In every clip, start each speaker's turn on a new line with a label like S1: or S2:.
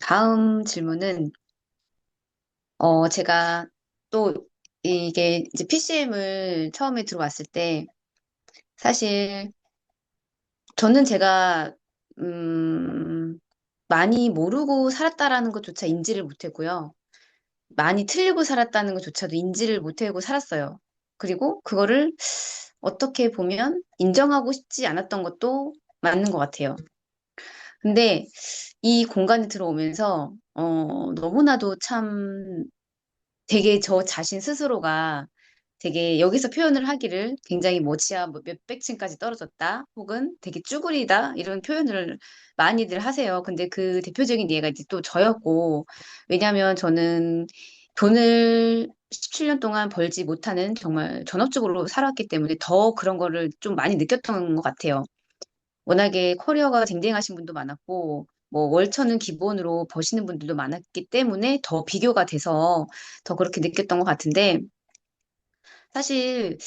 S1: 다음 질문은, 제가 또 이게 이제 PCM을 처음에 들어왔을 때, 사실 저는 제가, 음, 많이 모르고 살았다라는 것조차 인지를 못했고요. 많이 틀리고 살았다는 것조차도 인지를 못하고 살았어요. 그리고 그거를 어떻게 보면 인정하고 싶지 않았던 것도 맞는 것 같아요. 근데 이 공간에 들어오면서, 너무나도 참 되게 저 자신 스스로가 되게 여기서 표현을 하기를 굉장히 뭐 지하 뭐 몇백 층까지 떨어졌다 혹은 되게 쭈구리다 이런 표현을 많이들 하세요. 근데 그 대표적인 예가 이제 또 저였고 왜냐하면 저는 돈을 17년 동안 벌지 못하는 정말 전업주부로 살았기 때문에 더 그런 거를 좀 많이 느꼈던 것 같아요. 워낙에 커리어가 쟁쟁하신 분도 많았고, 뭐 월천은 기본으로 버시는 분들도 많았기 때문에 더 비교가 돼서 더 그렇게 느꼈던 것 같은데, 사실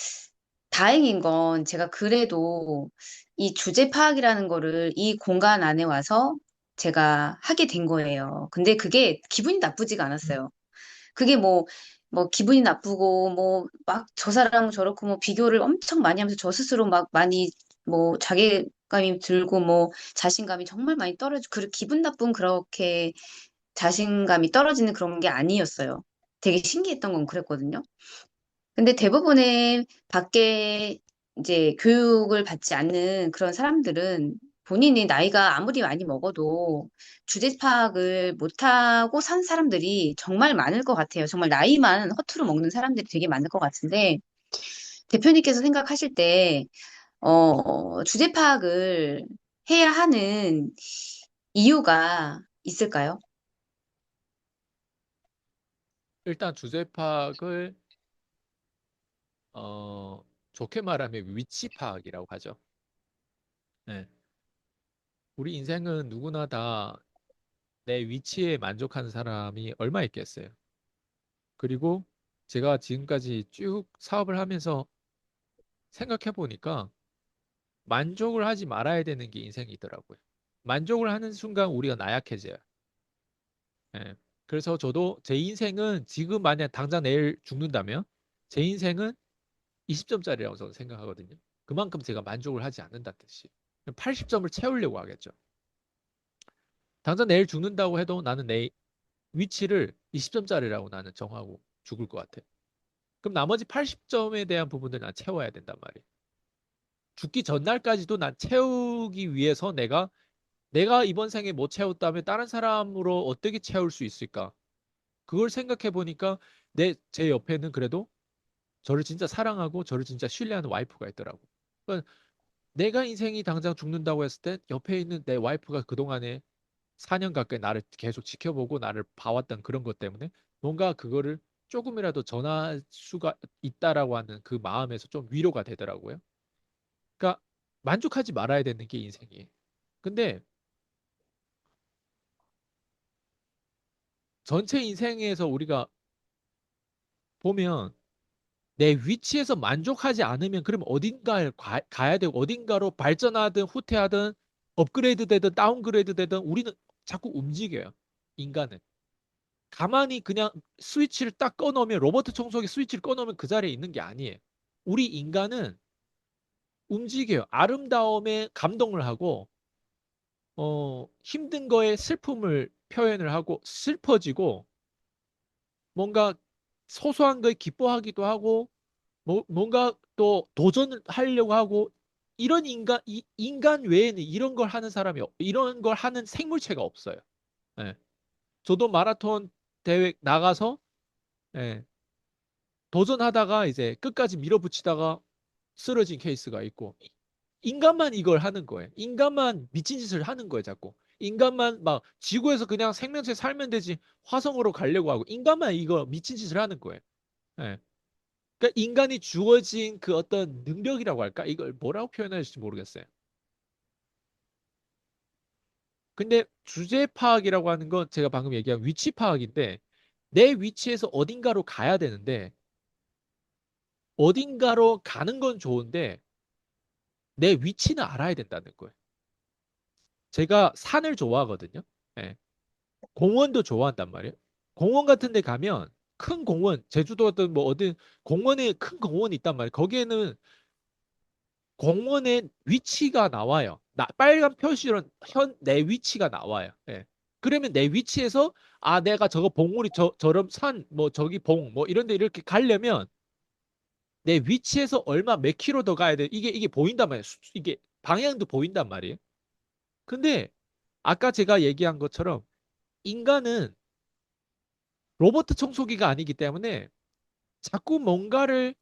S1: 다행인 건 제가 그래도 이 주제 파악이라는 거를 이 공간 안에 와서 제가 하게 된 거예요. 근데 그게 기분이 나쁘지가 않았어요. 그게 뭐 기분이 나쁘고 뭐 막 저 사람은 저렇고 뭐 비교를 엄청 많이 하면서 저 스스로 막 많이 뭐 자괴감이 들고 뭐 자신감이 정말 많이 그 기분 나쁜 그렇게 자신감이 떨어지는 그런 게 아니었어요. 되게 신기했던 건 그랬거든요. 근데 대부분의 밖에 이제 교육을 받지 않는 그런 사람들은 본인이 나이가 아무리 많이 먹어도 주제 파악을 못하고 산 사람들이 정말 많을 것 같아요. 정말 나이만 허투루 먹는 사람들이 되게 많을 것 같은데 대표님께서 생각하실 때, 주제 파악을 해야 하는 이유가 있을까요?
S2: 일단 주제 파악을 좋게 말하면 위치 파악이라고 하죠. 네. 우리 인생은 누구나 다 내 위치에 만족하는 사람이 얼마 있겠어요. 그리고 제가 지금까지 쭉 사업을 하면서 생각해 보니까 만족을 하지 말아야 되는 게 인생이더라고요. 만족을 하는 순간 우리가 나약해져요. 예. 그래서 저도 제 인생은 지금 만약 당장 내일 죽는다면 제 인생은 20점짜리라고 저는 생각하거든요. 그만큼 제가 만족을 하지 않는다는 뜻이. 80점을 채우려고 하겠죠. 당장 내일 죽는다고 해도 나는 내 위치를 20점짜리라고 나는 정하고 죽을 것 같아. 그럼 나머지 80점에 대한 부분을 난 채워야 된단 말이에요. 죽기 전날까지도 난 채우기 위해서 내가 이번 생에 못 채웠다면 다른 사람으로 어떻게 채울 수 있을까? 그걸 생각해 보니까 제 옆에는 그래도 저를 진짜 사랑하고 저를 진짜 신뢰하는 와이프가 있더라고. 그러니까 내가 인생이 당장 죽는다고 했을 때 옆에 있는 내 와이프가 그동안에 4년 가까이 나를 계속 지켜보고 나를 봐왔던 그런 것 때문에 뭔가 그거를 조금이라도 전할 수가 있다라고 하는 그 마음에서 좀 위로가 되더라고요. 그러니까 만족하지 말아야 되는 게 인생이에요. 근데 전체 인생에서 우리가 보면 내 위치에서 만족하지 않으면 그럼 어딘가를 가야 되고 어딘가로 발전하든 후퇴하든 업그레이드 되든 다운그레이드 되든 우리는 자꾸 움직여요. 인간은. 가만히 그냥 스위치를 딱 꺼놓으면 로버트 청소기 스위치를 꺼놓으면 그 자리에 있는 게 아니에요. 우리 인간은 움직여요. 아름다움에 감동을 하고 힘든 거에 슬픔을 표현을 하고 슬퍼지고 뭔가 소소한 거에 기뻐하기도 하고 뭔가 또 도전을 하려고 하고 이런 인간 외에는 이런 걸 하는 사람이 이런 걸 하는 생물체가 없어요. 예. 저도 마라톤 대회 나가서 예, 도전하다가 이제 끝까지 밀어붙이다가 쓰러진 케이스가 있고 인간만 이걸 하는 거예요. 인간만 미친 짓을 하는 거예요, 자꾸. 인간만 막 지구에서 그냥 생명체 살면 되지 화성으로 가려고 하고 인간만 이거 미친 짓을 하는 거예요. 예. 그러니까 인간이 주어진 그 어떤 능력이라고 할까? 이걸 뭐라고 표현해야 할지 모르겠어요. 근데 주제 파악이라고 하는 건 제가 방금 얘기한 위치 파악인데 내 위치에서 어딘가로 가야 되는데 어딘가로 가는 건 좋은데 내 위치는 알아야 된다는 거예요. 제가 산을 좋아하거든요. 예. 공원도 좋아한단 말이에요. 공원 같은 데 가면 큰 공원, 제주도든 뭐 어든 공원에 큰 공원이 있단 말이에요. 거기에는 공원의 위치가 나와요. 빨간 표시로 내 위치가 나와요. 예. 그러면 내 위치에서 아, 내가 저거 봉우리 저런 산, 뭐 저기 뭐 이런 데 이렇게 가려면 내 위치에서 얼마 몇 킬로 더 가야 돼. 이게 보인단 말이에요. 이게 방향도 보인단 말이에요. 근데 아까 제가 얘기한 것처럼 인간은 로봇 청소기가 아니기 때문에 자꾸 뭔가를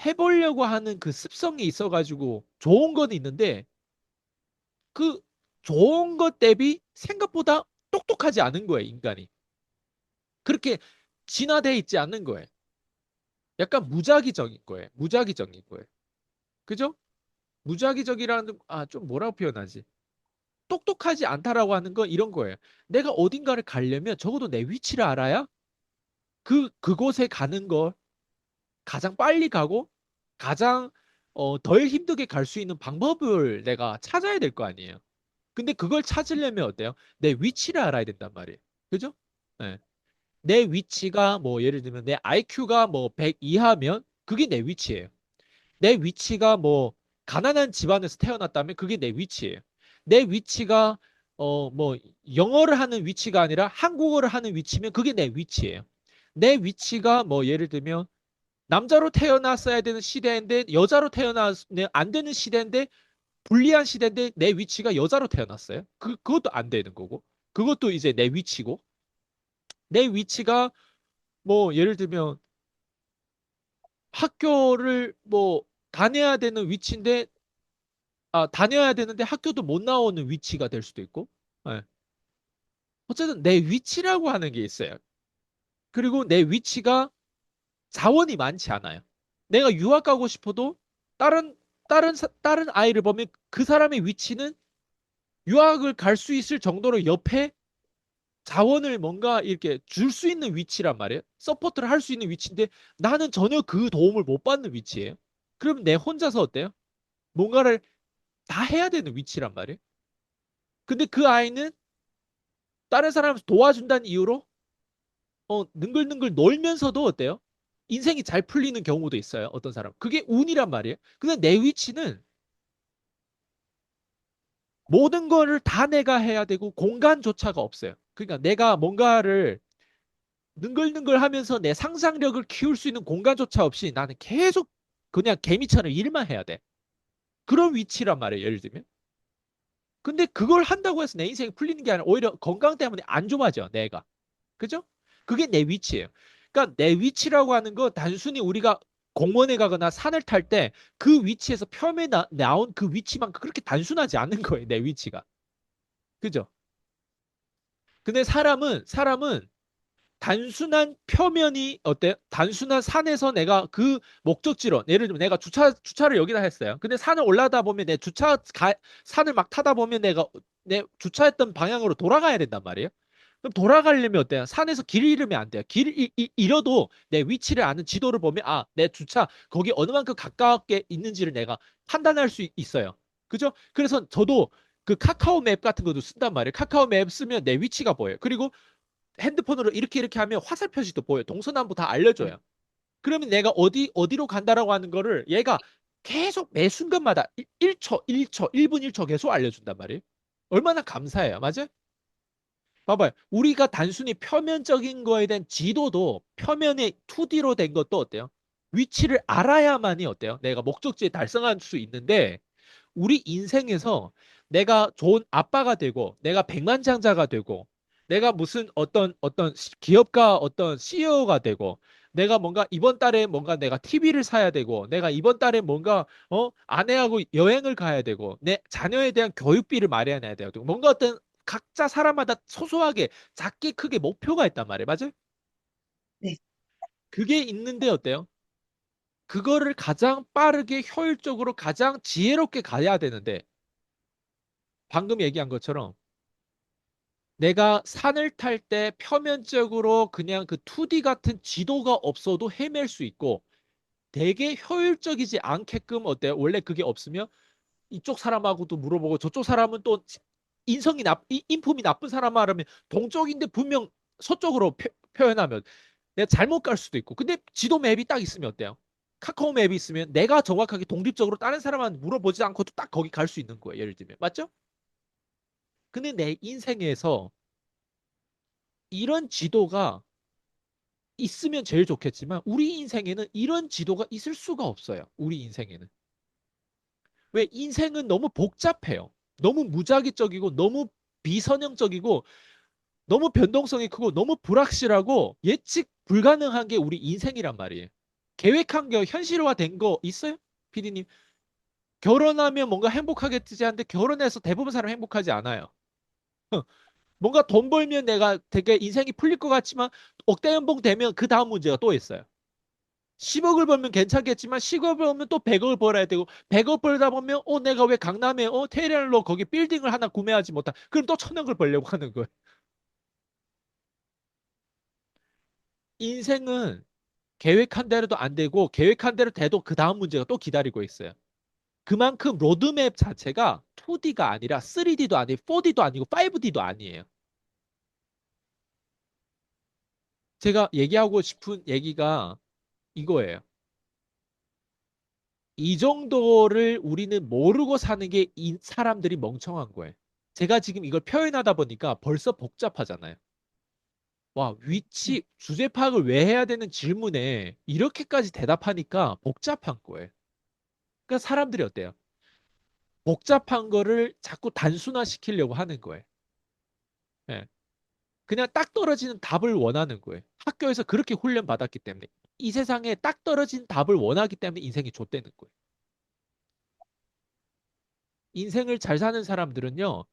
S2: 해보려고 하는 그 습성이 있어가지고 좋은 건 있는데 그 좋은 것 대비 생각보다 똑똑하지 않은 거예요, 인간이. 그렇게 진화돼 있지 않는 거예요. 약간 무작위적인 거예요. 무작위적인 거예요. 그죠? 무작위적이라는, 좀 뭐라고 표현하지? 똑똑하지 않다라고 하는 건 이런 거예요. 내가 어딘가를 가려면 적어도 내 위치를 알아야 그곳에 가는 걸 가장 빨리 가고 가장 덜 힘들게 갈 수 있는 방법을 내가 찾아야 될 거 아니에요. 근데 그걸 찾으려면 어때요? 내 위치를 알아야 된단 말이에요. 그죠? 네. 내 위치가 뭐 예를 들면 내 IQ가 뭐 100 이하면 그게 내 위치예요. 내 위치가 뭐 가난한 집안에서 태어났다면 그게 내 위치예요. 내 위치가 뭐 영어를 하는 위치가 아니라 한국어를 하는 위치면 그게 내 위치예요. 내 위치가 뭐 예를 들면 남자로 태어났어야 되는 시대인데 여자로 태어나면 안 되는 시대인데 불리한 시대인데 내 위치가 여자로 태어났어요. 그것도 안 되는 거고. 그것도 이제 내 위치고. 내 위치가 뭐 예를 들면 학교를 뭐 다녀야 되는 위치인데 다녀야 되는데 학교도 못 나오는 위치가 될 수도 있고. 예. 어쨌든 내 위치라고 하는 게 있어요. 그리고 내 위치가 자원이 많지 않아요. 내가 유학 가고 싶어도 다른 다른 아이를 보면 그 사람의 위치는 유학을 갈 수 있을 정도로 옆에 자원을 뭔가 이렇게 줄 수 있는 위치란 말이에요. 서포트를 할 수 있는 위치인데 나는 전혀 그 도움을 못 받는 위치예요. 그럼 내 혼자서 어때요? 뭔가를 다 해야 되는 위치란 말이에요. 근데 그 아이는 다른 사람 도와준다는 이유로 능글능글 놀면서도 어때요? 인생이 잘 풀리는 경우도 있어요. 어떤 사람. 그게 운이란 말이에요. 근데 내 위치는 모든 거를 다 내가 해야 되고 공간조차가 없어요. 그러니까 내가 뭔가를 능글능글 하면서 내 상상력을 키울 수 있는 공간조차 없이 나는 계속 그냥 개미처럼 일만 해야 돼. 그런 위치란 말이에요. 예를 들면. 근데 그걸 한다고 해서 내 인생이 풀리는 게 아니라 오히려 건강 때문에 안 좋아져, 내가. 그죠? 그게 내 위치예요. 그러니까 내 위치라고 하는 거 단순히 우리가 공원에 가거나 산을 탈 때 그 위치에서 표면에 나온 그 위치만 그렇게 단순하지 않은 거예요, 내 위치가. 그죠? 근데 사람은 단순한 표면이 어때요? 단순한 산에서 내가 그 목적지로 예를 들면 내가 주차를 여기다 했어요. 근데 산을 올라다 보면 산을 막 타다 보면 내가 내 주차했던 방향으로 돌아가야 된단 말이에요. 그럼 돌아가려면 어때요? 산에서 길 잃으면 안 돼요. 길 잃어도 내 위치를 아는 지도를 보면 내 주차 거기 어느 만큼 가깝게 있는지를 내가 판단할 수 있어요. 그죠? 그래서 저도 그 카카오 맵 같은 것도 쓴단 말이에요. 카카오 맵 쓰면 내 위치가 보여요. 그리고 핸드폰으로 이렇게 하면 화살 표시도 보여요. 동서남북 다 알려줘요. 그러면 내가 어디로 간다라고 하는 거를 얘가 계속 매 순간마다 1초, 1초, 1분 1초 계속 알려준단 말이에요. 얼마나 감사해요. 맞아요? 봐봐요. 우리가 단순히 표면적인 거에 대한 지도도 표면의 2D로 된 것도 어때요? 위치를 알아야만이 어때요? 내가 목적지에 달성할 수 있는데 우리 인생에서 내가 좋은 아빠가 되고 내가 백만장자가 되고 내가 무슨 어떤 기업가 어떤 CEO가 되고 내가 뭔가 이번 달에 뭔가 내가 TV를 사야 되고 내가 이번 달에 뭔가 아내하고 여행을 가야 되고 내 자녀에 대한 교육비를 마련해야 되고 뭔가 어떤 각자 사람마다 소소하게 작게 크게 목표가 있단 말이에요. 맞아요?
S1: 네.
S2: 그게 있는데 어때요? 그거를 가장 빠르게 효율적으로 가장 지혜롭게 가야 되는데 방금 얘기한 것처럼 내가 산을 탈 때 표면적으로 그냥 그 2D 같은 지도가 없어도 헤맬 수 있고 되게 효율적이지 않게끔 어때요? 원래 그게 없으면 이쪽 사람하고도 물어보고 저쪽 사람은 또 인품이 나쁜 사람 말하면 동쪽인데 분명 서쪽으로 표현하면 내가 잘못 갈 수도 있고. 근데 지도 맵이 딱 있으면 어때요? 카카오 맵이 있으면 내가 정확하게 독립적으로 다른 사람한테 물어보지 않고도 딱 거기 갈 수 있는 거예요. 예를 들면. 맞죠? 근데 내 인생에서 이런 지도가 있으면 제일 좋겠지만 우리 인생에는 이런 지도가 있을 수가 없어요. 우리 인생에는. 왜 인생은 너무 복잡해요. 너무 무작위적이고 너무 비선형적이고 너무 변동성이 크고 너무 불확실하고 예측 불가능한 게 우리 인생이란 말이에요. 계획한 게 현실화된 거 있어요? 피디님. 결혼하면 뭔가 행복하겠지 하는데 결혼해서 대부분 사람 행복하지 않아요. 뭔가 돈 벌면 내가 되게 인생이 풀릴 것 같지만 억대 연봉 되면 그 다음 문제가 또 있어요. 10억을 벌면 괜찮겠지만 10억을 벌면 또 100억을 벌어야 되고 100억 벌다 보면 내가 왜 강남에 테레알로 거기 빌딩을 하나 구매하지 못한 그럼 또 1000억을 벌려고 하는 거예요. 인생은 계획한 대로도 안 되고 계획한 대로 돼도 그 다음 문제가 또 기다리고 있어요. 그만큼 로드맵 자체가 2D가 아니라 3D도 아니고 4D도 아니고 5D도 아니에요. 제가 얘기하고 싶은 얘기가 이거예요. 이 정도를 우리는 모르고 사는 게 사람들이 멍청한 거예요. 제가 지금 이걸 표현하다 보니까 벌써 복잡하잖아요. 와, 주제 파악을 왜 해야 되는 질문에 이렇게까지 대답하니까 복잡한 거예요. 그러니까 사람들이 어때요? 복잡한 거를 자꾸 단순화시키려고 하는 거예요. 예. 그냥 딱 떨어지는 답을 원하는 거예요. 학교에서 그렇게 훈련 받았기 때문에. 이 세상에 딱 떨어진 답을 원하기 때문에 인생이 좆되는 거예요. 인생을 잘 사는 사람들은요,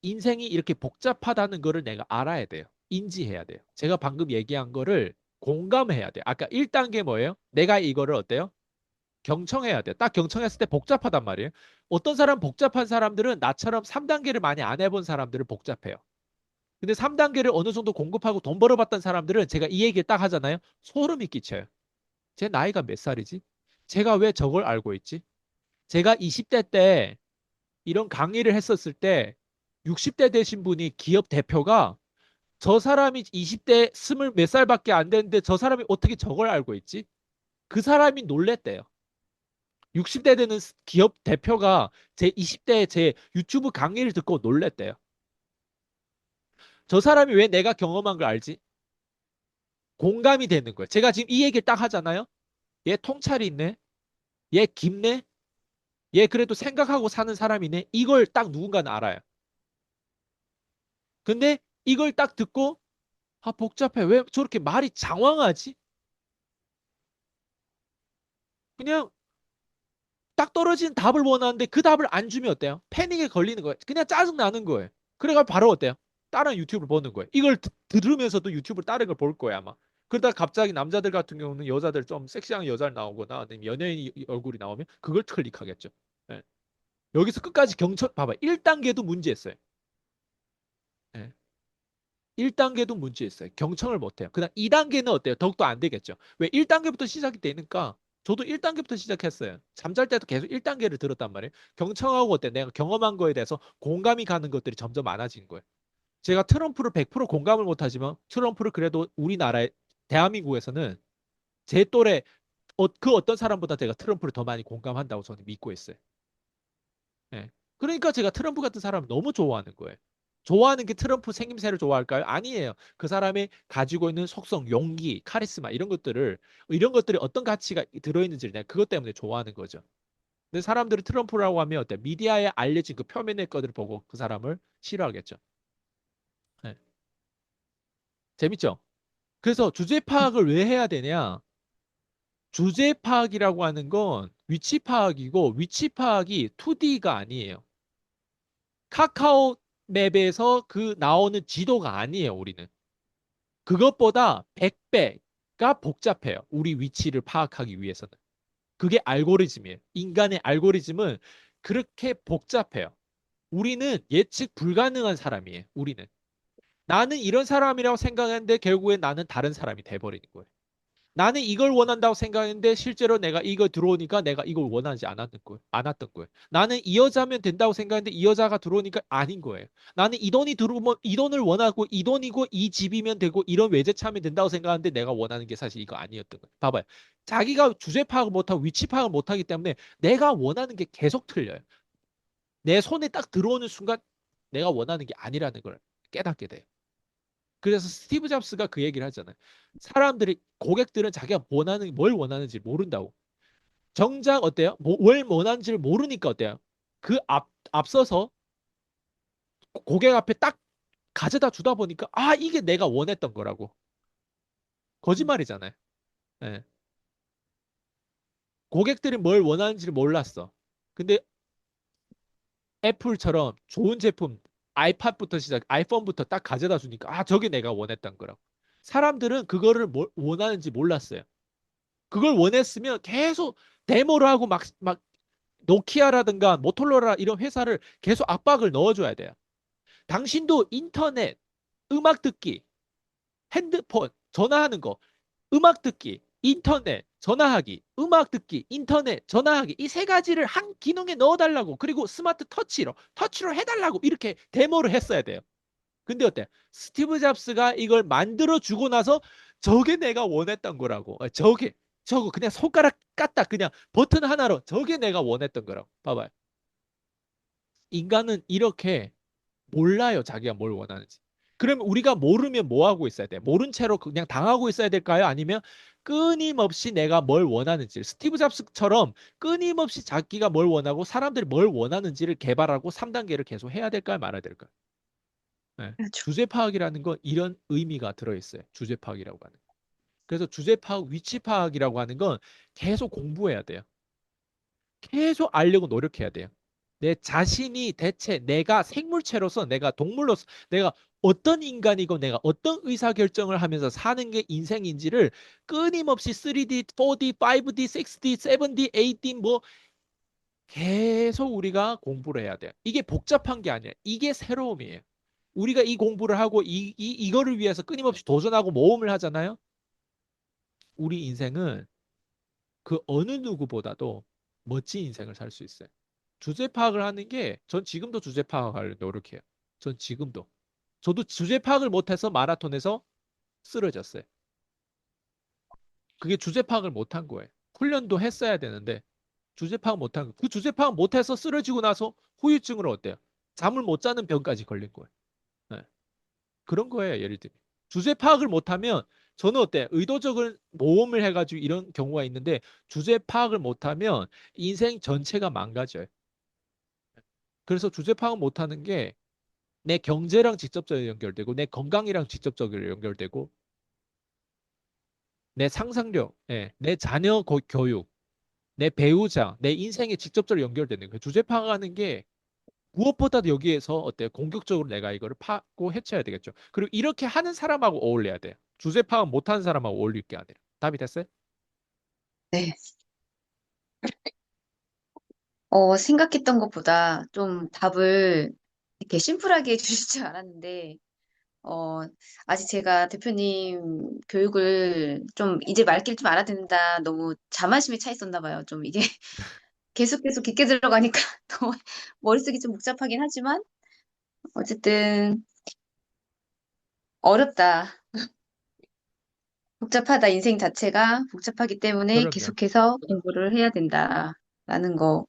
S2: 인생이 이렇게 복잡하다는 거를 내가 알아야 돼요. 인지해야 돼요. 제가 방금 얘기한 거를 공감해야 돼요. 아까 1단계 뭐예요? 내가 이거를 어때요? 경청해야 돼요. 딱 경청했을 때 복잡하단 말이에요. 어떤 사람 복잡한 사람들은 나처럼 3단계를 많이 안 해본 사람들은 복잡해요. 근데 3단계를 어느 정도 공급하고 돈 벌어봤던 사람들은 제가 이 얘기를 딱 하잖아요. 소름이 끼쳐요. 제 나이가 몇 살이지? 제가 왜 저걸 알고 있지? 제가 20대 때 이런 강의를 했었을 때 60대 되신 분이 기업 대표가 저 사람이 20대 스물 몇 살밖에 안 됐는데 저 사람이 어떻게 저걸 알고 있지? 그 사람이 놀랬대요. 60대 되는 기업 대표가 제 20대 제 유튜브 강의를 듣고 놀랬대요. 저 사람이 왜 내가 경험한 걸 알지? 공감이 되는 거예요. 제가 지금 이 얘기를 딱 하잖아요. 얘 통찰이 있네. 얘 깊네. 얘 그래도 생각하고 사는 사람이네. 이걸 딱 누군가는 알아요. 근데 이걸 딱 듣고 복잡해. 왜 저렇게 말이 장황하지? 그냥 딱 떨어진 답을 원하는데 그 답을 안 주면 어때요? 패닉에 걸리는 거예요. 그냥 짜증 나는 거예요. 그래가 바로 어때요? 다른 유튜브를 보는 거예요. 이걸 들으면서도 유튜브를 다른 걸 볼 거예요, 아마. 그러다 갑자기 남자들 같은 경우는 여자들 좀 섹시한 여자를 나오거나 아니면 연예인 얼굴이 나오면 그걸 클릭하겠죠. 예. 여기서 끝까지 봐봐. 1단계도 문제 있어요. 예. 1단계도 문제 있어요. 경청을 못해요. 그다음 2단계는 어때요? 더욱더 안 되겠죠. 왜 1단계부터 시작이 되니까 저도 1단계부터 시작했어요. 잠잘 때도 계속 1단계를 들었단 말이에요. 경청하고 어때? 내가 경험한 거에 대해서 공감이 가는 것들이 점점 많아진 거예요. 제가 트럼프를 100% 공감을 못하지만 트럼프를 그래도 우리나라에 대한민국에서는 제 또래 그 어떤 사람보다 제가 트럼프를 더 많이 공감한다고 저는 믿고 있어요. 예. 그러니까 제가 트럼프 같은 사람을 너무 좋아하는 거예요. 좋아하는 게 트럼프 생김새를 좋아할까요? 아니에요. 그 사람이 가지고 있는 속성, 용기, 카리스마 이런 것들이 어떤 가치가 들어있는지를 내가 그것 때문에 좋아하는 거죠. 근데 사람들이 트럼프라고 하면 어때? 미디어에 알려진 그 표면의 것들을 보고 그 사람을 싫어하겠죠. 네. 재밌죠? 그래서 주제 파악을 왜 해야 되냐? 주제 파악이라고 하는 건 위치 파악이고 위치 파악이 2D가 아니에요. 카카오 맵에서 그 나오는 지도가 아니에요, 우리는. 그것보다 100배가 복잡해요. 우리 위치를 파악하기 위해서는. 그게 알고리즘이에요. 인간의 알고리즘은 그렇게 복잡해요. 우리는 예측 불가능한 사람이에요. 우리는. 나는 이런 사람이라고 생각했는데 결국엔 나는 다른 사람이 돼버리는 거예요. 나는 이걸 원한다고 생각했는데 실제로 내가 이거 들어오니까 내가 이걸 원하지 않았던 거예요. 나는 이 여자면 된다고 생각했는데 이 여자가 들어오니까 아닌 거예요. 나는 이 돈이 들어오면 이 돈을 원하고 이 돈이고 이 집이면 되고 이런 외제차면 된다고 생각하는데 내가 원하는 게 사실 이거 아니었던 거예요. 봐봐요. 자기가 주제 파악을 못하고 위치 파악을 못하기 때문에 내가 원하는 게 계속 틀려요. 내 손에 딱 들어오는 순간 내가 원하는 게 아니라는 걸 깨닫게 돼요. 그래서 스티브 잡스가 그 얘기를 하잖아요. 사람들이 고객들은 자기가 원하는 뭘 원하는지 모른다고. 정작 어때요? 뭘 원하는지를 모르니까 어때요? 그 앞서서 고객 앞에 딱 가져다 주다 보니까 아 이게 내가 원했던 거라고. 거짓말이잖아요. 예. 고객들이 뭘 원하는지를 몰랐어. 근데 애플처럼 좋은 제품 아이팟부터 시작 아이폰부터 딱 가져다 주니까 아 저게 내가 원했던 거라고. 사람들은 그거를 원하는지 몰랐어요. 그걸 원했으면 계속 데모를 하고 막 노키아라든가 모토로라 이런 회사를 계속 압박을 넣어줘야 돼요. 당신도 인터넷, 음악 듣기, 핸드폰, 전화하는 거, 음악 듣기, 인터넷, 전화하기, 음악 듣기, 인터넷, 전화하기 이 세 가지를 한 기능에 넣어달라고 그리고 스마트 터치로 해달라고 이렇게 데모를 했어야 돼요. 근데 어때? 스티브 잡스가 이걸 만들어 주고 나서 저게 내가 원했던 거라고. 저거 그냥 손가락 깠다 그냥 버튼 하나로 저게 내가 원했던 거라고. 봐봐요. 인간은 이렇게 몰라요. 자기가 뭘 원하는지. 그러면 우리가 모르면 뭐 하고 있어야 돼? 모른 채로 그냥 당하고 있어야 될까요? 아니면 끊임없이 내가 뭘 원하는지 스티브 잡스처럼 끊임없이 자기가 뭘 원하고 사람들이 뭘 원하는지를 개발하고 3단계를 계속 해야 될까요? 말아야 될까요? 네.
S1: 그렇죠.
S2: 주제 파악이라는 건 이런 의미가 들어있어요. 주제 파악이라고 하는. 그래서 주제 파악, 위치 파악이라고 하는 건 계속 공부해야 돼요. 계속 알려고 노력해야 돼요. 내 자신이 대체 내가 생물체로서 내가 동물로서 내가 어떤 인간이고 내가 어떤 의사결정을 하면서 사는 게 인생인지를 끊임없이 3D, 4D, 5D, 6D, 7D, 8D 뭐 계속 우리가 공부를 해야 돼요. 이게 복잡한 게 아니에요. 이게 새로움이에요. 우리가 이 공부를 하고 이거를 위해서 끊임없이 도전하고 모험을 하잖아요. 우리 인생은 그 어느 누구보다도 멋진 인생을 살 수 있어요. 주제 파악을 하는 게 전 지금도 주제 파악을 노력해요. 전 지금도. 저도 주제 파악을 못해서 마라톤에서 쓰러졌어요. 그게 주제 파악을 못한 거예요. 훈련도 했어야 되는데 주제 파악 못한 거. 그 주제 파악 못해서 쓰러지고 나서 후유증으로 어때요? 잠을 못 자는 병까지 걸린 거예요. 네. 그런 거예요. 예를 들면. 주제 파악을 못하면 저는 어때? 의도적인 모험을 해가지고 이런 경우가 있는데 주제 파악을 못하면 인생 전체가 망가져요. 그래서 주제 파악 못하는 게 내 경제랑 직접적으로 연결되고 내 건강이랑 직접적으로 연결되고 내 상상력, 예, 내 자녀 교육, 내 배우자, 내 인생에 직접적으로 연결되는 거예요. 주제 파악하는 게 무엇보다도 여기에서 어때요? 공격적으로 내가 이거를 파고 해쳐야 되겠죠. 그리고 이렇게 하는 사람하고 어울려야 돼요. 주제 파악 못하는 사람하고 어울릴 게 아니라. 답이 됐어요?
S1: 네. 생각했던 것보다 좀 답을 이렇게 심플하게 해주실 줄 알았는데, 어, 아직 제가 대표님 교육을 좀 이제 말귀를 좀 알아듣는다 너무 자만심에 차 있었나 봐요. 좀 이게 계속 깊게 들어가니까 더 머릿속이 좀 복잡하긴 하지만, 어쨌든 어렵다. 복잡하다. 인생 자체가 복잡하기 때문에
S2: 그럼요.
S1: 계속해서 공부를 해야 된다라는 거.